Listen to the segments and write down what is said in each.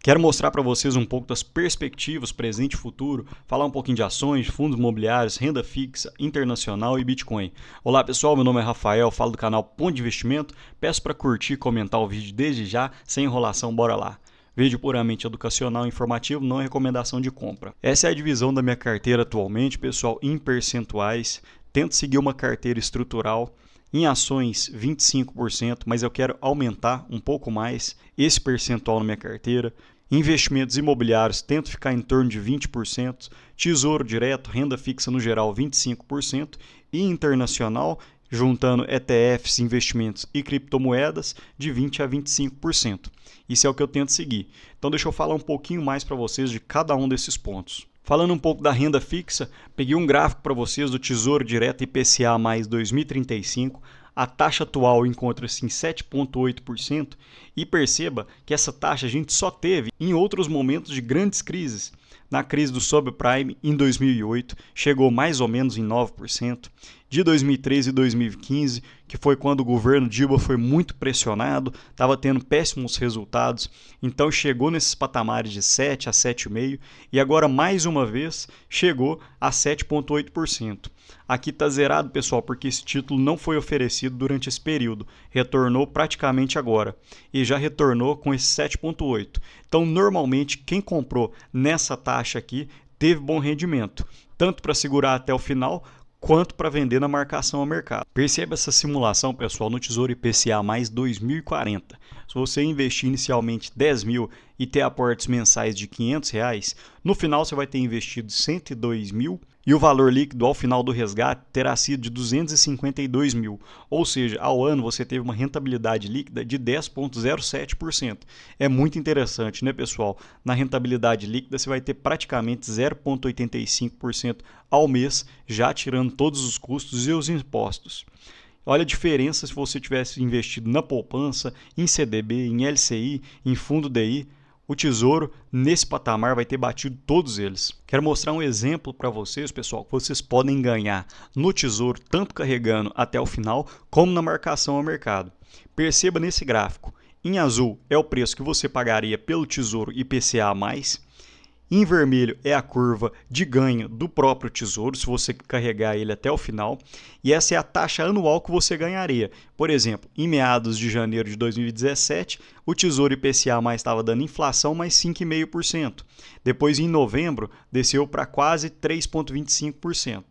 Quero mostrar para vocês um pouco das perspectivas presente e futuro, falar um pouquinho de ações, fundos imobiliários, renda fixa, internacional e Bitcoin. Olá pessoal, meu nome é Rafael, falo do canal Ponto de Investimento. Peço para curtir e comentar o vídeo desde já, sem enrolação, bora lá. Vídeo puramente educacional e informativo, não é recomendação de compra. Essa é a divisão da minha carteira atualmente, pessoal, em percentuais. Tento seguir uma carteira estrutural. Em ações, 25%, mas eu quero aumentar um pouco mais esse percentual na minha carteira. Investimentos imobiliários, tento ficar em torno de 20%. Tesouro direto, renda fixa no geral, 25%. E internacional, juntando ETFs, investimentos e criptomoedas, de 20% a 25%. Isso é o que eu tento seguir. Então deixa eu falar um pouquinho mais para vocês de cada um desses pontos. Falando um pouco da renda fixa, peguei um gráfico para vocês do Tesouro Direto IPCA mais 2035. A taxa atual encontra-se em 7,8% e perceba que essa taxa a gente só teve em outros momentos de grandes crises. Na crise do subprime, em 2008, chegou mais ou menos em 9%. De 2013 e 2015, que foi quando o governo Dilma foi muito pressionado, estava tendo péssimos resultados, então chegou nesses patamares de 7 a 7,5% e agora mais uma vez chegou a 7,8%. Aqui está zerado, pessoal, porque esse título não foi oferecido durante esse período, retornou praticamente agora e já retornou com esse 7,8%. Então, normalmente, quem comprou nessa taxa aqui teve bom rendimento, tanto para segurar até o final, quanto para vender na marcação ao mercado. Perceba essa simulação, pessoal, no Tesouro IPCA mais 2040. Se você investir inicialmente 10 mil e ter aportes mensais de R$500, no final você vai ter investido 102 mil e o valor líquido ao final do resgate terá sido de 252 mil. Ou seja, ao ano você teve uma rentabilidade líquida de 10,07%. É muito interessante, né, pessoal? Na rentabilidade líquida você vai ter praticamente 0,85% ao mês, já tirando todos os custos e os impostos. Olha a diferença se você tivesse investido na poupança, em CDB, em LCI, em fundo DI. O Tesouro, nesse patamar, vai ter batido todos eles. Quero mostrar um exemplo para vocês, pessoal, que vocês podem ganhar no Tesouro, tanto carregando até o final, como na marcação ao mercado. Perceba nesse gráfico. Em azul é o preço que você pagaria pelo Tesouro IPCA+. Em vermelho é a curva de ganho do próprio Tesouro, se você carregar ele até o final. E essa é a taxa anual que você ganharia. Por exemplo, em meados de janeiro de 2017, o Tesouro IPCA+ estava dando inflação mais 5,5%. Depois, em novembro, desceu para quase 3,25%.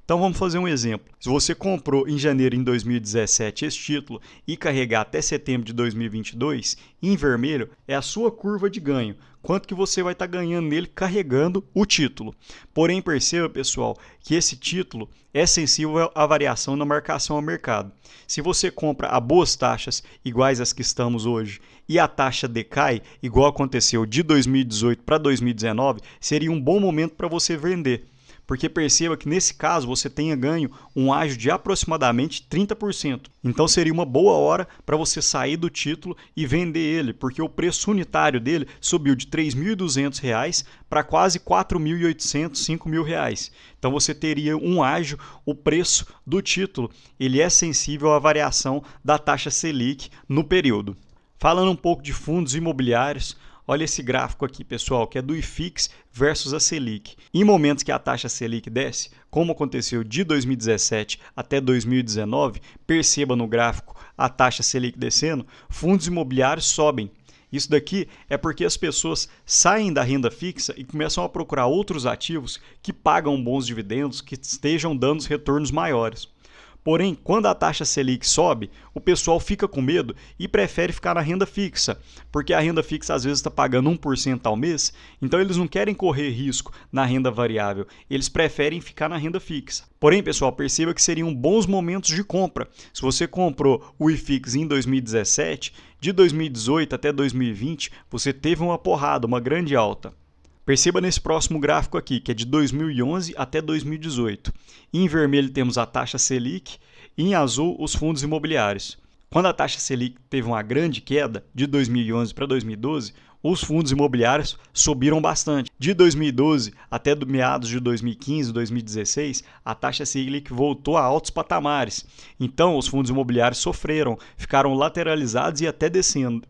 Então vamos fazer um exemplo. Se você comprou em janeiro de 2017 esse título e carregar até setembro de 2022, em vermelho é a sua curva de ganho. Quanto que você vai estar ganhando nele carregando o título. Porém, perceba, pessoal, que esse título é sensível à variação na marcação ao mercado. Se você compra a boas taxas, iguais às que estamos hoje, e a taxa decai, igual aconteceu de 2018 para 2019, seria um bom momento para você vender. Porque perceba que nesse caso você tenha ganho um ágio de aproximadamente 30%. Então seria uma boa hora para você sair do título e vender ele, porque o preço unitário dele subiu de R$ 3.200 para quase R$ 4.800, R$ 5.000. Então você teria um ágio, o preço do título, ele é sensível à variação da taxa Selic no período. Falando um pouco de fundos imobiliários, olha esse gráfico aqui, pessoal, que é do IFIX versus a Selic. Em momentos que a taxa Selic desce, como aconteceu de 2017 até 2019, perceba no gráfico a taxa Selic descendo, fundos imobiliários sobem. Isso daqui é porque as pessoas saem da renda fixa e começam a procurar outros ativos que pagam bons dividendos, que estejam dando retornos maiores. Porém, quando a taxa Selic sobe, o pessoal fica com medo e prefere ficar na renda fixa, porque a renda fixa às vezes está pagando 1% ao mês, então eles não querem correr risco na renda variável, eles preferem ficar na renda fixa. Porém, pessoal, perceba que seriam bons momentos de compra. Se você comprou o IFIX em 2017, de 2018 até 2020, você teve uma porrada, uma grande alta. Perceba nesse próximo gráfico aqui, que é de 2011 até 2018. Em vermelho temos a taxa Selic e em azul os fundos imobiliários. Quando a taxa Selic teve uma grande queda de 2011 para 2012, os fundos imobiliários subiram bastante. De 2012 até meados de 2015, 2016, a taxa Selic voltou a altos patamares. Então, os fundos imobiliários sofreram, ficaram lateralizados e até descendo.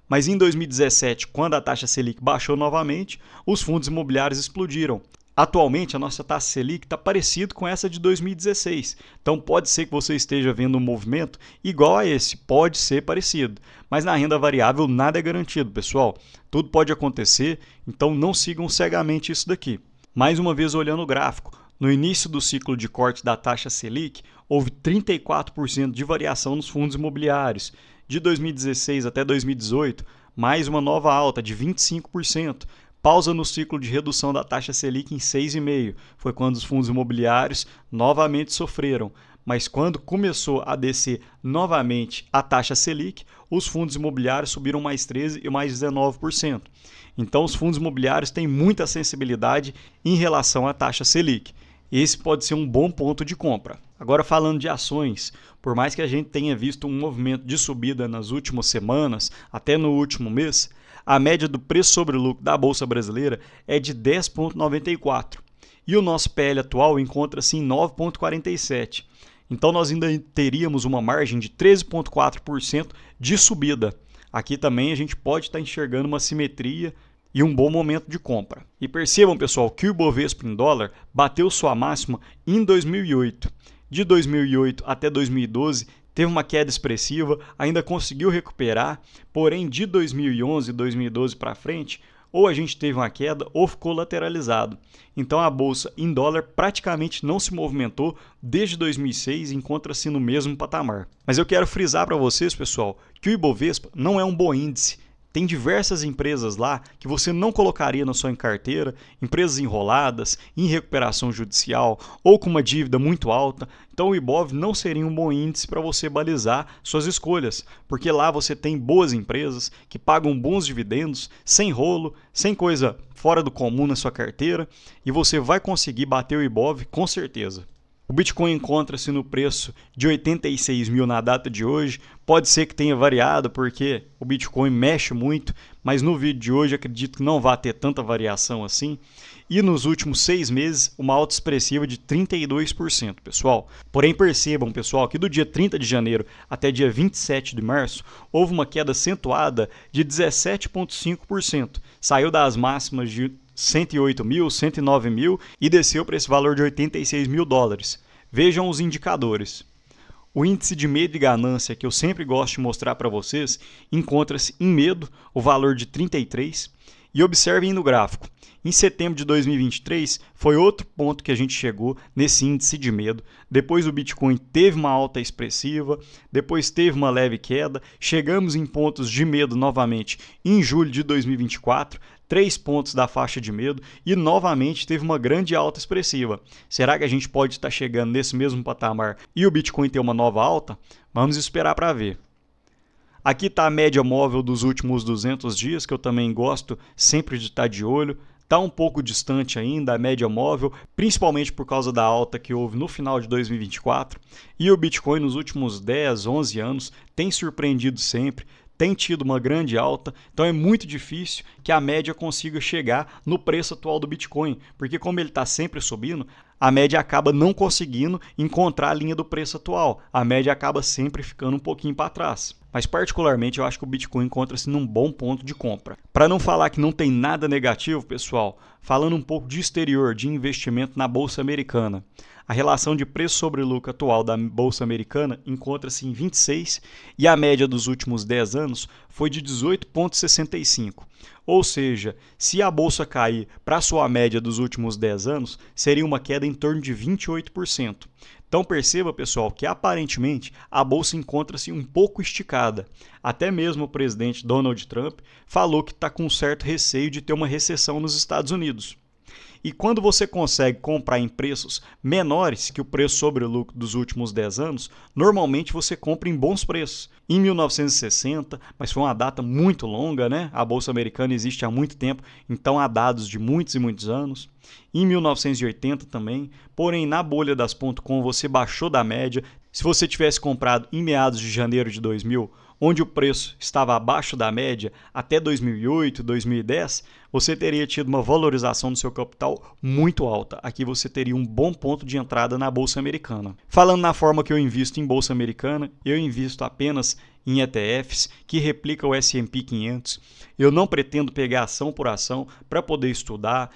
Mas em 2017, quando a taxa Selic baixou novamente, os fundos imobiliários explodiram. Atualmente, a nossa taxa Selic está parecida com essa de 2016. Então, pode ser que você esteja vendo um movimento igual a esse. Pode ser parecido. Mas na renda variável, nada é garantido, pessoal. Tudo pode acontecer, então não sigam cegamente isso daqui. Mais uma vez, olhando o gráfico. No início do ciclo de corte da taxa Selic, houve 34% de variação nos fundos imobiliários. De 2016 até 2018, mais uma nova alta de 25%. Pausa no ciclo de redução da taxa Selic em 6,5%. Foi quando os fundos imobiliários novamente sofreram. Mas quando começou a descer novamente a taxa Selic, os fundos imobiliários subiram mais 13% e mais 19%. Então, os fundos imobiliários têm muita sensibilidade em relação à taxa Selic. Esse pode ser um bom ponto de compra. Agora, falando de ações, por mais que a gente tenha visto um movimento de subida nas últimas semanas, até no último mês, a média do preço sobre lucro da Bolsa Brasileira é de 10,94 e o nosso PL atual encontra-se em 9,47. Então nós ainda teríamos uma margem de 13,4% de subida. Aqui também a gente pode estar enxergando uma simetria e um bom momento de compra. E percebam, pessoal, que o Ibovespa em dólar bateu sua máxima em 2008. De 2008 até 2012, teve uma queda expressiva, ainda conseguiu recuperar, porém de 2011 e 2012 para frente, ou a gente teve uma queda ou ficou lateralizado. Então a bolsa em dólar praticamente não se movimentou desde 2006 e encontra-se no mesmo patamar. Mas eu quero frisar para vocês, pessoal, que o Ibovespa não é um bom índice. Tem diversas empresas lá que você não colocaria na sua carteira, empresas enroladas, em recuperação judicial ou com uma dívida muito alta. Então o Ibov não seria um bom índice para você balizar suas escolhas, porque lá você tem boas empresas que pagam bons dividendos, sem rolo, sem coisa fora do comum na sua carteira, e você vai conseguir bater o Ibov com certeza. O Bitcoin encontra-se no preço de 86 mil na data de hoje. Pode ser que tenha variado porque o Bitcoin mexe muito, mas no vídeo de hoje acredito que não vai ter tanta variação assim. E nos últimos 6 meses, uma alta expressiva de 32%, pessoal. Porém, percebam, pessoal, que do dia 30 de janeiro até dia 27 de março, houve uma queda acentuada de 17,5%. Saiu das máximas de 108 mil, 109 mil e desceu para esse valor de 86 mil dólares. Vejam os indicadores. O índice de medo e ganância, que eu sempre gosto de mostrar para vocês, encontra-se em medo, o valor de 33. E observem no gráfico. Em setembro de 2023, foi outro ponto que a gente chegou nesse índice de medo. Depois o Bitcoin teve uma alta expressiva, depois teve uma leve queda. Chegamos em pontos de medo novamente em julho de 2024, 3 pontos da faixa de medo e novamente teve uma grande alta expressiva. Será que a gente pode estar chegando nesse mesmo patamar e o Bitcoin ter uma nova alta? Vamos esperar para ver. Aqui está a média móvel dos últimos 200 dias, que eu também gosto sempre de estar de olho. Está um pouco distante ainda a média móvel, principalmente por causa da alta que houve no final de 2024. E o Bitcoin nos últimos 10, 11 anos tem surpreendido sempre, tem tido uma grande alta, então é muito difícil que a média consiga chegar no preço atual do Bitcoin, porque como ele está sempre subindo, a média acaba não conseguindo encontrar a linha do preço atual, a média acaba sempre ficando um pouquinho para trás. Mas particularmente eu acho que o Bitcoin encontra-se num bom ponto de compra. Para não falar que não tem nada negativo, pessoal, falando um pouco de exterior, de investimento na Bolsa Americana. A relação de preço sobre lucro atual da Bolsa Americana encontra-se em 26 e a média dos últimos 10 anos foi de 18,65. Ou seja, se a Bolsa cair para a sua média dos últimos 10 anos, seria uma queda em torno de 28%. Então perceba, pessoal, que aparentemente a Bolsa encontra-se um pouco esticada. Até mesmo o presidente Donald Trump falou que está com um certo receio de ter uma recessão nos Estados Unidos. E quando você consegue comprar em preços menores que o preço sobre o lucro dos últimos 10 anos, normalmente você compra em bons preços. Em 1960, mas foi uma data muito longa, né? A Bolsa Americana existe há muito tempo, então há dados de muitos e muitos anos. Em 1980 também, porém na bolha das .com você baixou da média. Se você tivesse comprado em meados de janeiro de 2000, onde o preço estava abaixo da média até 2008, 2010, você teria tido uma valorização do seu capital muito alta. Aqui você teria um bom ponto de entrada na Bolsa Americana. Falando na forma que eu invisto em Bolsa Americana, eu invisto apenas em ETFs que replica o S&P 500. Eu não pretendo pegar ação por ação para poder estudar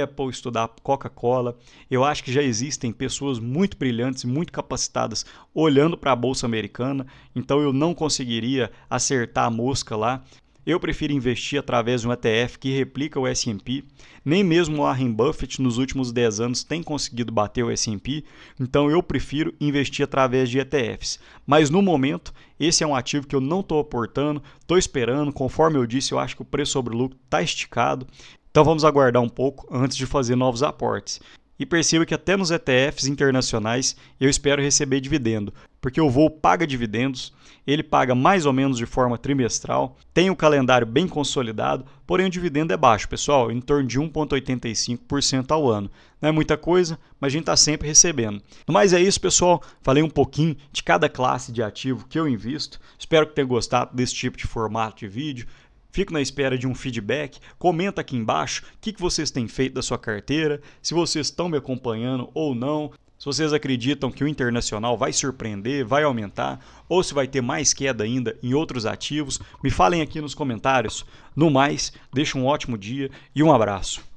Apple, estudar Coca-Cola. Eu acho que já existem pessoas muito brilhantes e muito capacitadas olhando para a Bolsa Americana, então eu não conseguiria acertar a mosca lá. Eu prefiro investir através de um ETF que replica o S&P. Nem mesmo o Warren Buffett nos últimos 10 anos tem conseguido bater o S&P, então eu prefiro investir através de ETFs. Mas no momento, esse é um ativo que eu não estou aportando, estou esperando. Conforme eu disse, eu acho que o preço sobre lucro está esticado. Então vamos aguardar um pouco antes de fazer novos aportes. E perceba que até nos ETFs internacionais eu espero receber dividendo, porque o voo paga dividendos, ele paga mais ou menos de forma trimestral, tem um calendário bem consolidado, porém o dividendo é baixo, pessoal, em torno de 1,85% ao ano. Não é muita coisa, mas a gente está sempre recebendo. Mas é isso, pessoal. Falei um pouquinho de cada classe de ativo que eu invisto. Espero que tenham gostado desse tipo de formato de vídeo. Fico na espera de um feedback, comenta aqui embaixo o que vocês têm feito da sua carteira, se vocês estão me acompanhando ou não, se vocês acreditam que o internacional vai surpreender, vai aumentar, ou se vai ter mais queda ainda em outros ativos, me falem aqui nos comentários. No mais, deixe um ótimo dia e um abraço.